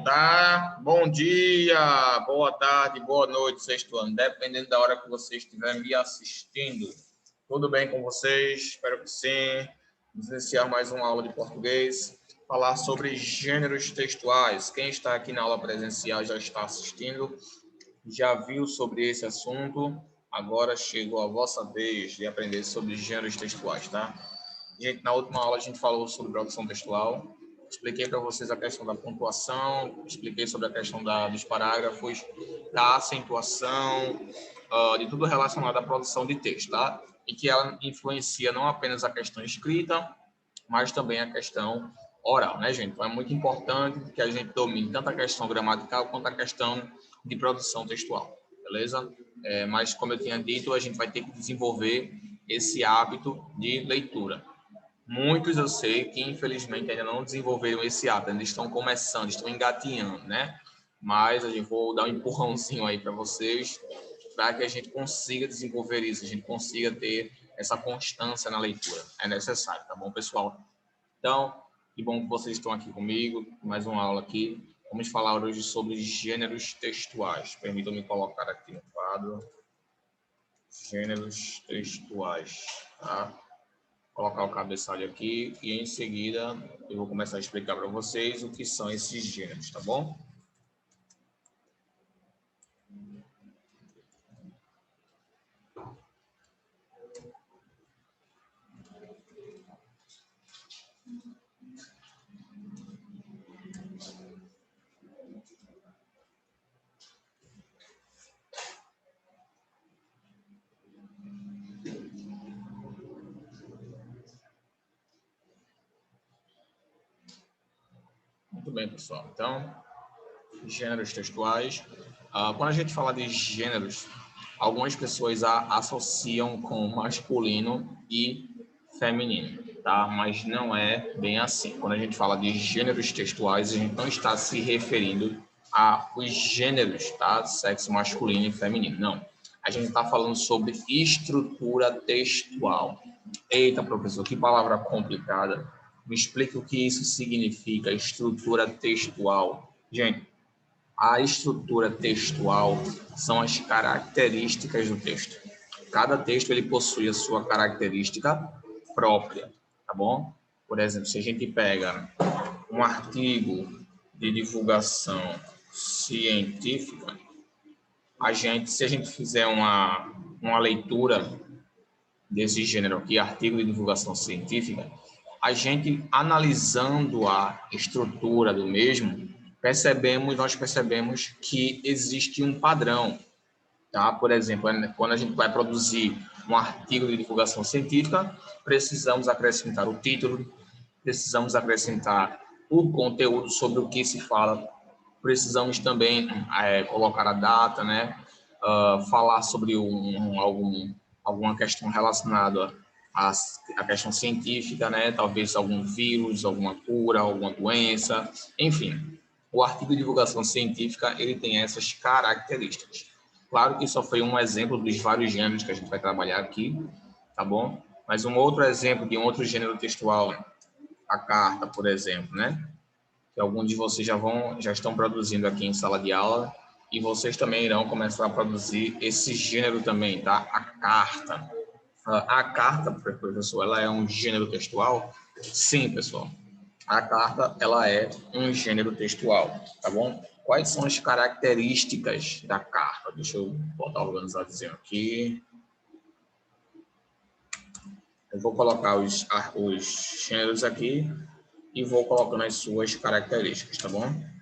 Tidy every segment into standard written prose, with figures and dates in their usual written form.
Tá? Bom dia, boa tarde, boa noite, sexto ano, dependendo da hora que você estiver me assistindo. Tudo bem com vocês? Espero que sim. Vamos iniciar mais uma aula de português, falar sobre gêneros textuais. Quem está aqui na aula presencial já está assistindo, já viu sobre esse assunto. Agora chegou a vossa vez de aprender sobre gêneros textuais, tá? Gente, na última aula a gente falou sobre produção textual. Expliquei para vocês a questão da pontuação, expliquei sobre a questão dos parágrafos, da acentuação, de tudo relacionado à produção de texto, tá? E que ela influencia não apenas a questão escrita, mas também a questão oral, né, gente? Então é muito importante que a gente domine tanto a questão gramatical quanto a questão de produção textual, beleza? Mas, como eu tinha dito, a gente vai ter que desenvolver esse hábito de leitura. Muitos eu sei que, infelizmente, ainda não desenvolveram esse hábito, ainda estão começando, estão engatinhando, né? Mas a gente vou dar um empurrãozinho aí para vocês, para que a gente consiga desenvolver isso, a gente consiga ter essa constância na leitura. É necessário, tá bom, pessoal? Então, que bom que vocês estão aqui comigo, mais uma aula aqui. Vamos falar hoje sobre gêneros textuais. Permitam-me colocar aqui no quadro. Gêneros textuais, tá? Colocar o cabeçalho aqui e em seguida eu vou começar a explicar para vocês o que são esses gêneros, tá bom? Muito bem, pessoal. Então, gêneros textuais. Quando a gente fala de gêneros, algumas pessoas associam com masculino e feminino, tá? Mas não é bem assim. Quando a gente fala de gêneros textuais, a gente não está se referindo aos gêneros, tá? Sexo masculino e feminino, não. A gente está falando sobre estrutura textual. Eita, professor, que palavra complicada. Me explica o que isso significa, estrutura textual. Gente, a estrutura textual são as características do texto. Cada texto ele possui a sua característica própria, tá bom? Por exemplo, se a gente pega um artigo de divulgação científica, se a gente fizer uma leitura desse gênero aqui, artigo de divulgação científica, a gente analisando a estrutura do mesmo, nós percebemos que existe um padrão, tá? Por exemplo, quando a gente vai produzir um artigo de divulgação científica, precisamos acrescentar o título, precisamos acrescentar o conteúdo sobre o que se fala, precisamos também colocar a data, né? Falar sobre alguma questão relacionada à questão científica, né? Talvez algum vírus, alguma cura, alguma doença, enfim. O artigo de divulgação científica, ele tem essas características. Claro que só foi um exemplo dos vários gêneros que a gente vai trabalhar aqui, tá bom? Mas um outro exemplo de um outro gênero textual, a carta, por exemplo, né? Que alguns de vocês já estão produzindo aqui em sala de aula, e vocês também irão começar a produzir esse gênero também, tá? A carta. A carta, professor, ela é um gênero textual? Sim, pessoal. A carta, ela é um gênero textual, tá bom? Quais são as características da carta? Deixa eu botar organizadozinho aqui. Eu vou colocar os gêneros aqui e vou colocando as suas características, tá bom?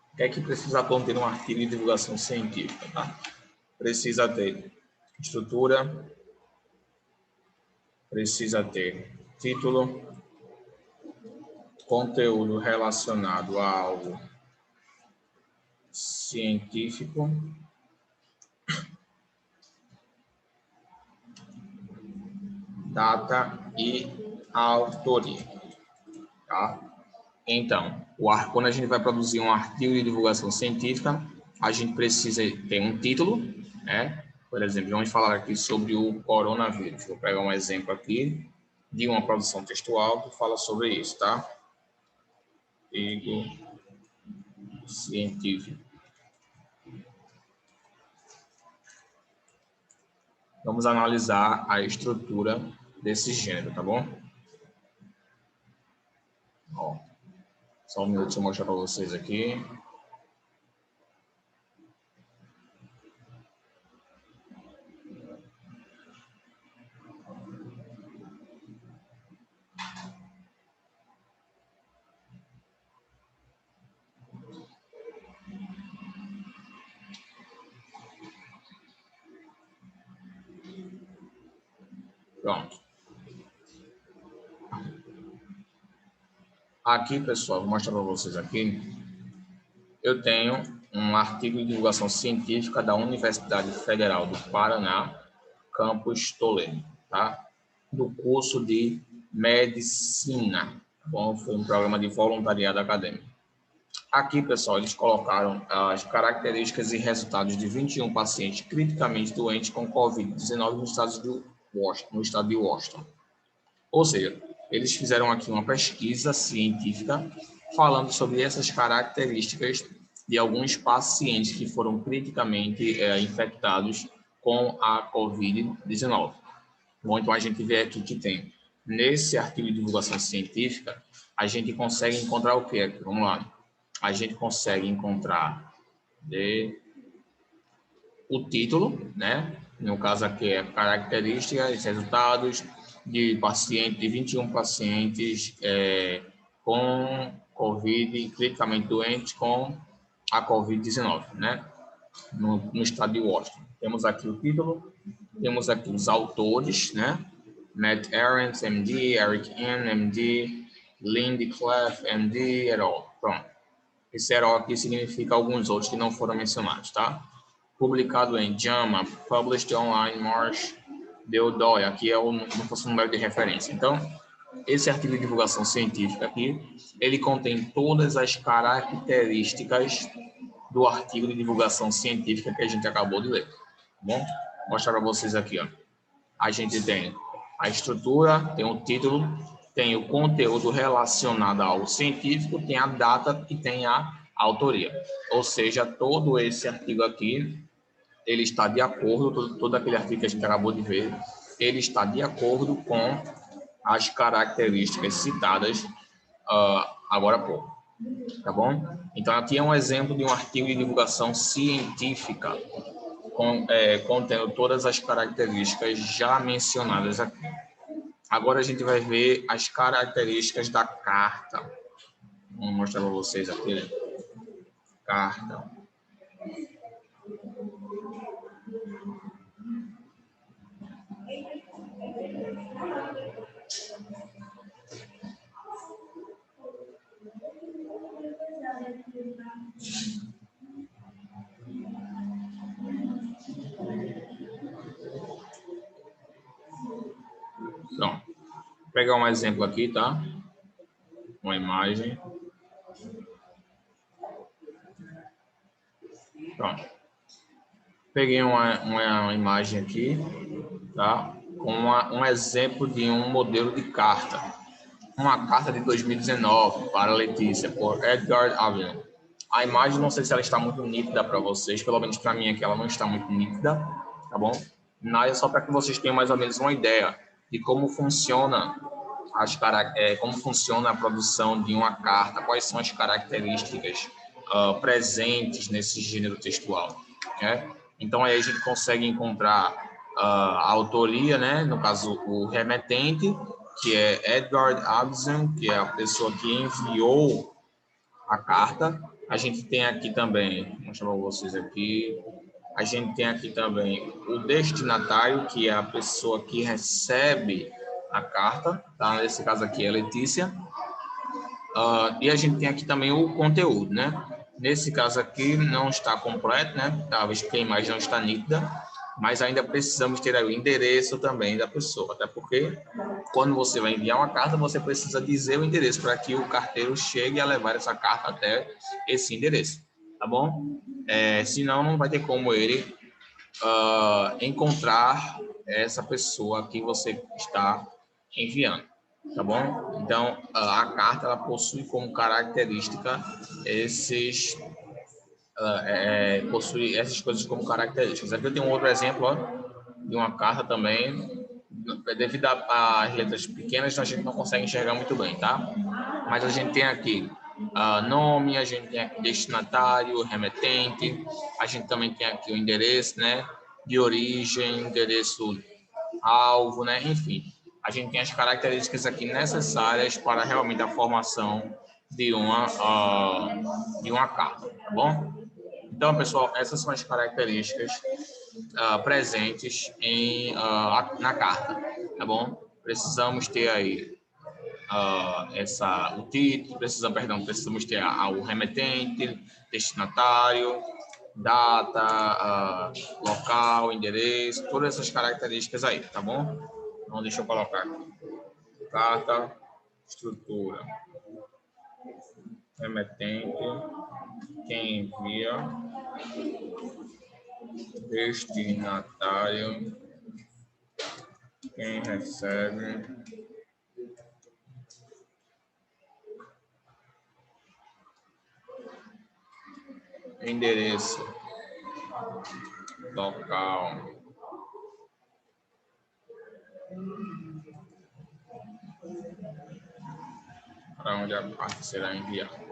O que é que precisa conter um artigo de divulgação científica, tá? Precisa ter estrutura, precisa ter título, conteúdo relacionado a algo científico, data e autoria, tá? Então, quando a gente vai produzir um artigo de divulgação científica, a gente precisa ter um título, né? Por exemplo, vamos falar aqui sobre o coronavírus. Vou pegar um exemplo aqui de uma produção textual que fala sobre isso, tá? Artigo científico. Vamos analisar a estrutura desse gênero, tá bom? Ó, só um minuto, deixa eu mostrar para vocês aqui. Pronto. Aqui, pessoal, vou mostrar para vocês aqui. Eu tenho um artigo de divulgação científica da Universidade Federal do Paraná, campus Toledo, tá? Do curso de Medicina. Bom, foi um programa de voluntariado acadêmico. Aqui, pessoal, eles colocaram as características e resultados de 21 pacientes criticamente doentes com Covid-19 no estado de Washington. Ou seja, eles fizeram aqui uma pesquisa científica falando sobre essas características de alguns pacientes que foram criticamente infectados com a Covid-19. Bom, então a gente vê aqui que tem, nesse artigo de divulgação científica, a gente consegue encontrar o quê? Vamos lá. A gente consegue encontrar o título, né? No caso aqui é características, resultados de 21 pacientes com Covid, criticamente doentes com a Covid-19, né? No estado de Washington. Temos aqui o título, temos aqui os autores, né? Matt Arendt, MD, Eric N, MD, Lindy Clef, MD, et al. Pronto. Esse et al. Aqui significa alguns outros que não foram mencionados, tá? Publicado em JAMA, Published Online, March, Deodói, aqui é como se fosse um número de referência. Então, esse artigo de divulgação científica aqui, ele contém todas as características do artigo de divulgação científica que a gente acabou de ler, tá bom? Vou mostrar para vocês aqui, ó. A gente tem a estrutura, tem o título, tem o conteúdo relacionado ao científico, tem a data e tem a autoria. Ou seja, todo esse artigo aqui, ele está de acordo, todo aquele artigo que a gente acabou de ver, ele está de acordo com as características citadas agora há pouco, tá bom? Então, aqui é um exemplo de um artigo de divulgação científica, contendo todas as características já mencionadas aqui. Agora a gente vai ver as características da carta. Vou mostrar para vocês aqui, né? Carta. Então, vou pegar um exemplo aqui, tá? Uma imagem. Pronto. Peguei uma imagem aqui, tá? Com um exemplo de um modelo de carta. Uma carta de 2019 para Letícia, por Edgar Avion. A imagem, não sei se ela está muito nítida para vocês, pelo menos para mim aqui ela não está muito nítida, tá bom? Mas é só para que vocês tenham mais ou menos uma ideia de como funciona como funciona a produção de uma carta, quais são as características presentes nesse gênero textual, né? Então aí a gente consegue encontrar a autoria, né? No caso o remetente, que é Edgar Abson, que é a pessoa que enviou a carta. A gente tem aqui também, vou mostrar para vocês aqui, a gente tem aqui também o destinatário, que é a pessoa que recebe a carta, tá? Nesse caso aqui é Letícia. E a gente tem aqui também o conteúdo, né? Nesse caso aqui não está completo, né? Talvez porque a imagem não está nítida, mas ainda precisamos ter aí o endereço também da pessoa, até porque quando você vai enviar uma carta, você precisa dizer o endereço para que o carteiro chegue a levar essa carta até esse endereço, tá bom? senão não vai ter como ele encontrar essa pessoa que você está enviando, tá bom? Então, a carta ela possui como característica possui essas coisas como características. Aqui eu tenho um outro exemplo, ó, de uma carta também. Devido às letras pequenas, a gente não consegue enxergar muito bem, tá? Mas a gente tem aqui nome, a gente tem aqui destinatário, remetente, a gente também tem aqui o endereço, né? De origem, endereço alvo, né? Enfim, a gente tem as características aqui necessárias para realmente a formação de uma carta, tá bom? Então, pessoal, essas são as características presentes na carta, tá bom? Precisamos ter aí o título, precisamos ter o remetente, destinatário, data, local, endereço, todas essas características aí, tá bom? Então, deixa eu colocar aqui. Carta, estrutura, remetente, quem envia, destinatário, quem recebe, endereço, local, para onde a carta será enviada.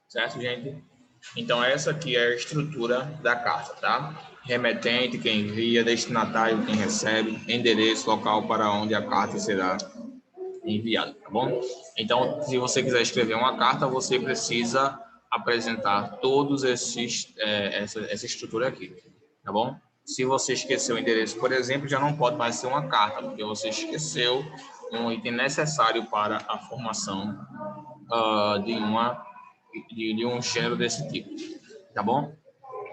Certo, gente? Então, essa aqui é a estrutura da carta, tá? Remetente, quem envia, destinatário, quem recebe, endereço, local para onde a carta será enviada, tá bom? Então, se você quiser escrever uma carta, você precisa apresentar todos essa estrutura aqui, tá bom? Se você esqueceu o endereço, por exemplo, já não pode mais ser uma carta, porque você esqueceu um item necessário para a formação de um gênero desse tipo, tá bom?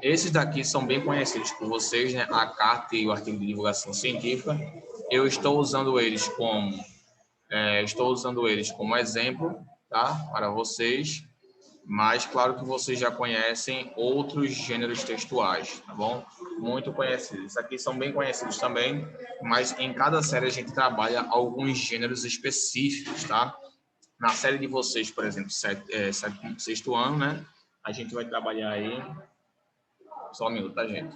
Esses daqui são bem conhecidos por vocês, né? A carta e o artigo de divulgação científica. Eu estou usando eles como exemplo, tá? Para vocês, mas claro que vocês já conhecem outros gêneros textuais, tá bom? Muito conhecidos. Esses aqui são bem conhecidos também, mas em cada série a gente trabalha alguns gêneros específicos, tá? Na série de vocês, por exemplo, sexto ano, né? A gente vai trabalhar aí. Só um minuto, tá, gente?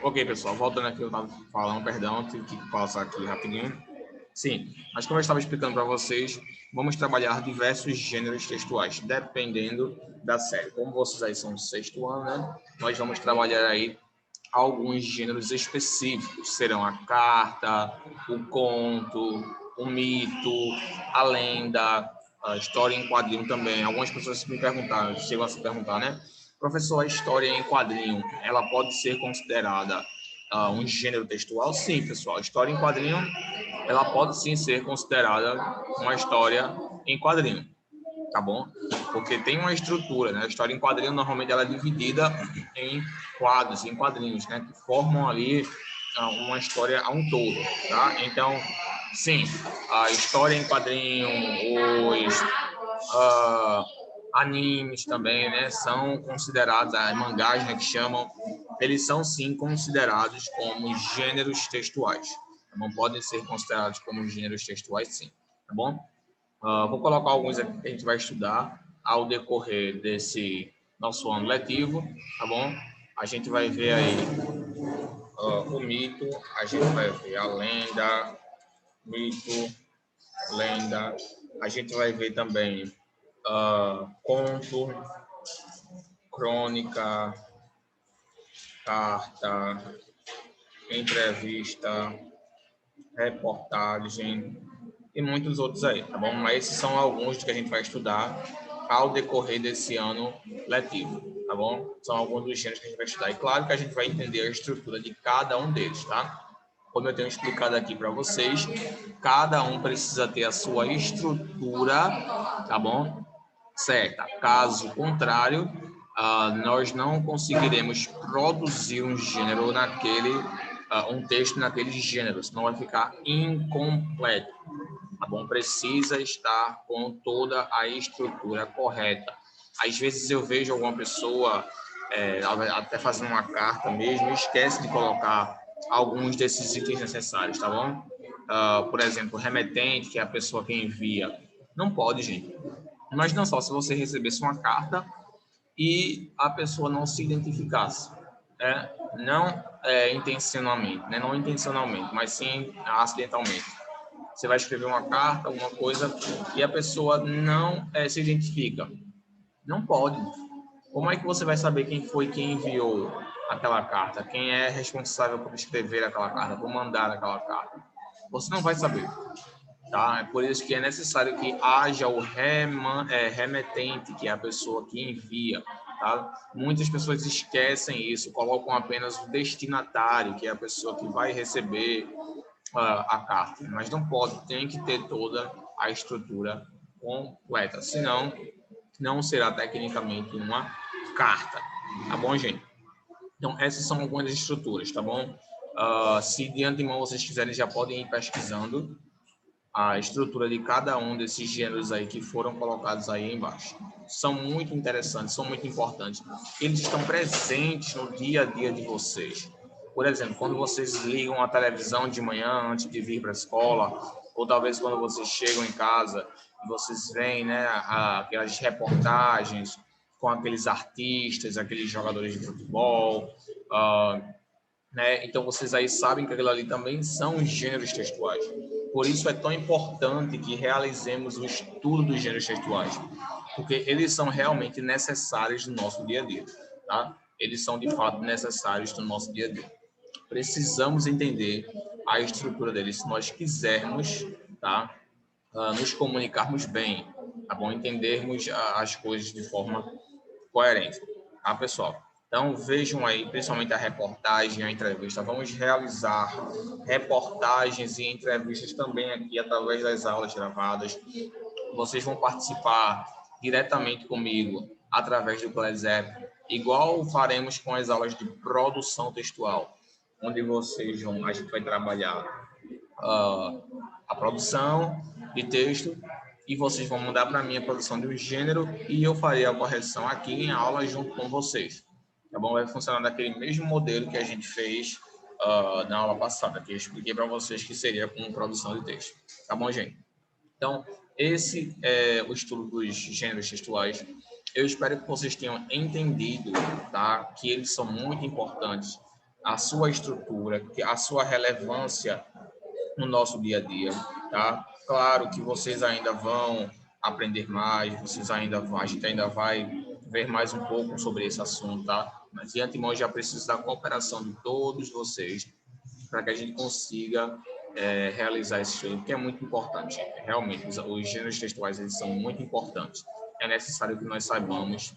Ok, pessoal, voltando aqui, eu estava falando, perdão, tive que passar aqui rapidinho. Sim, mas como eu estava explicando para vocês, vamos trabalhar diversos gêneros textuais, dependendo da série. Como vocês aí são do sexto ano, né? Nós vamos trabalhar aí alguns gêneros específicos. Serão a carta, o conto, o mito, a lenda, a história em quadrinho também. Algumas pessoas me perguntaram, chegam a se perguntar, né? Professor, a história em quadrinho, ela pode ser considerada um gênero textual? Sim, pessoal. A história em quadrinho, ela pode sim ser considerada uma história em quadrinho, tá bom? Porque tem uma estrutura, né? A história em quadrinho, normalmente, ela é dividida em quadros, em quadrinhos, né? Que formam ali uma história a um todo, tá? Então, sim, a história em quadrinho, os animes também, né? São considerados, mangás, né? Que chamam, eles são, sim, considerados como gêneros textuais. Não podem ser considerados como gêneros textuais, sim, tá bom? Vou colocar alguns aqui que a gente vai estudar ao decorrer desse nosso ano letivo, tá bom? A gente vai ver aí o mito, a gente vai ver a lenda, mito, lenda, a gente vai ver também conto, crônica, carta, entrevista, reportagem e muitos outros aí, tá bom? Mas esses são alguns que a gente vai estudar ao decorrer desse ano letivo, tá bom? São alguns dos gêneros que a gente vai estudar. E claro que a gente vai entender a estrutura de cada um deles, tá? Como eu tenho explicado aqui para vocês, cada um precisa ter a sua estrutura, tá bom? Certa. Caso contrário, nós não conseguiremos produzir um gênero um texto naquele gênero, senão vai ficar incompleto, tá bom? Precisa estar com toda a estrutura correta. Às vezes eu vejo alguma pessoa até fazendo uma carta mesmo, esquece de colocar alguns desses itens necessários, tá bom? Por exemplo, remetente, que é a pessoa que envia. Não pode, gente. Imagina só, se você recebesse uma carta e a pessoa não se identificasse, não intencionalmente, né? Não intencionalmente, mas sim acidentalmente. Você vai escrever uma carta, alguma coisa, e a pessoa não se identifica. Não pode. Como é que você vai saber quem foi quem enviou aquela carta? Quem é responsável por escrever aquela carta, por mandar aquela carta? Você não vai saber. Tá? É por isso que é necessário que haja o remetente, que é a pessoa que envia. Tá? Muitas pessoas esquecem isso, colocam apenas o destinatário, que é a pessoa que vai receber a carta. Mas não pode, tem que ter toda a estrutura completa, senão não será tecnicamente uma carta. Tá bom, gente? Então, essas são algumas estruturas, tá bom? Se de antemão vocês quiserem, já podem ir pesquisando a estrutura de cada um desses gêneros aí que foram colocados aí embaixo. São muito interessantes, são muito importantes. Eles estão presentes no dia a dia de vocês. Por exemplo, quando vocês ligam a televisão de manhã antes de vir para a escola, ou talvez quando vocês chegam em casa e vocês veem, né, aquelas reportagens com aqueles artistas, aqueles jogadores de futebol, né? Então vocês aí sabem que aquilo ali também são gêneros textuais. Por isso é tão importante que realizemos o estudo dos gêneros textuais, porque eles são realmente necessários no nosso dia a dia, tá? Eles são de fato necessários no nosso dia a dia. Precisamos entender a estrutura deles se nós quisermos, tá? Nos comunicarmos bem, tá bom? Entendermos as coisas de forma coerente, tá, pessoal? Então, vejam aí, principalmente a reportagem, a entrevista. Vamos realizar reportagens e entrevistas também aqui através das aulas gravadas. Vocês vão participar diretamente comigo através do ClassApp, igual faremos com as aulas de produção textual, onde a gente vai trabalhar a produção de texto e vocês vão mandar para mim a produção de um gênero e eu farei a correção aqui em aula junto com vocês. Tá bom? Vai funcionar daquele mesmo modelo que a gente fez na aula passada, que eu expliquei para vocês que seria com produção de texto. Tá bom, gente? Então, esse é o estudo dos gêneros textuais. Eu espero que vocês tenham entendido, tá, que eles são muito importantes, a sua estrutura, a sua relevância no nosso dia a dia, tá? Claro que vocês ainda vão aprender mais, a gente ainda vai ver mais um pouco sobre esse assunto, tá? Mas de antemão já preciso da cooperação de todos vocês para que a gente consiga realizar esse estudo, que é muito importante. Realmente, os gêneros textuais eles são muito importantes. É necessário que nós saibamos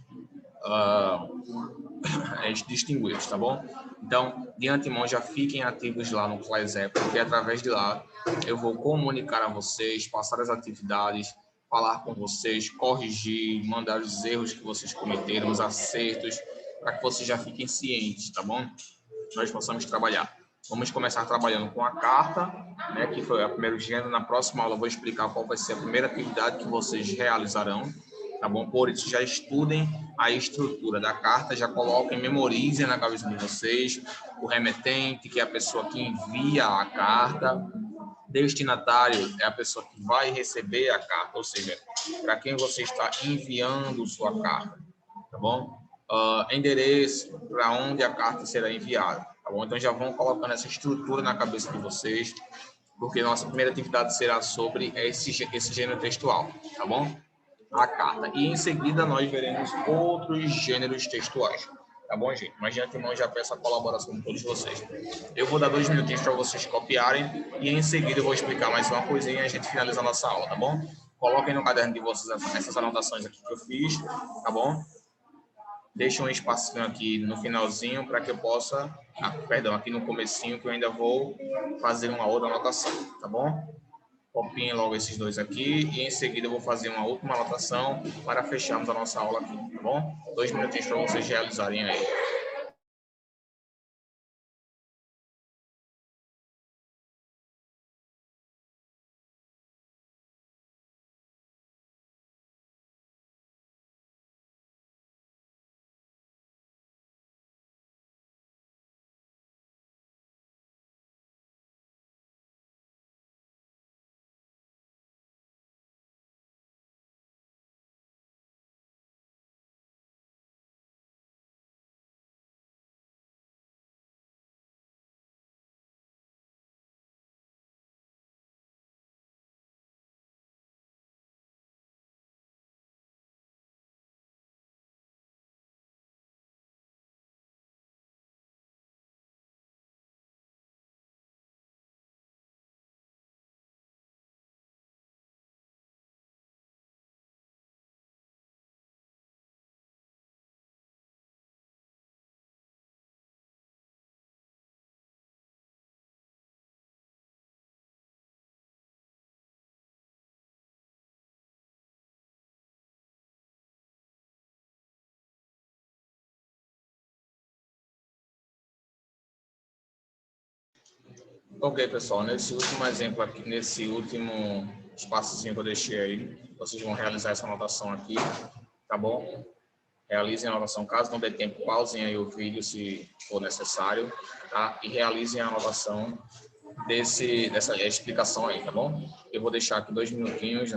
distingui-los, tá bom? Então, de antemão, já fiquem ativos lá no ClassApp, porque através de lá eu vou comunicar a vocês, passar as atividades, falar com vocês, corrigir, mandar os erros que vocês cometeram, os acertos, para que vocês já fiquem cientes, tá bom? Nós possamos trabalhar. Vamos começar trabalhando com a carta, né, que foi o primeiro gênero. Na próxima aula eu vou explicar qual vai ser a primeira atividade que vocês realizarão, tá bom? Por isso, já estudem a estrutura da carta, já coloquem, memorizem na cabeça de vocês o remetente, que é a pessoa que envia a carta, destinatário é a pessoa que vai receber a carta, ou seja, para quem você está enviando sua carta, tá bom? Endereço para onde a carta será enviada, tá bom? Então já vão colocando essa estrutura na cabeça de vocês, porque nossa primeira atividade será sobre esse gênero textual, tá bom? A carta. E em seguida nós veremos outros gêneros textuais. Tá bom, gente? Mas de antemão já peço a colaboração de todos vocês. Eu vou dar 2 minutinhos para vocês copiarem e em seguida eu vou explicar mais uma coisinha e a gente finaliza a nossa aula, tá bom? Coloquem no caderno de vocês essas anotações aqui que eu fiz, tá bom? Deixa um espacinho aqui no finalzinho para que eu possa... perdão, aqui no comecinho que eu ainda vou fazer uma outra anotação, tá bom? Copiem logo esses dois aqui e em seguida eu vou fazer uma última anotação para fecharmos a nossa aula aqui, tá bom? 2 minutinhos para vocês realizarem aí. Ok, pessoal, nesse último exemplo aqui, nesse último espaçozinho que eu deixei aí, vocês vão realizar essa anotação aqui, tá bom? Realizem a anotação, caso não dê tempo, pausem aí o vídeo se for necessário, tá? E realizem a anotação dessa explicação aí, tá bom? Eu vou deixar aqui 2 minutinhos,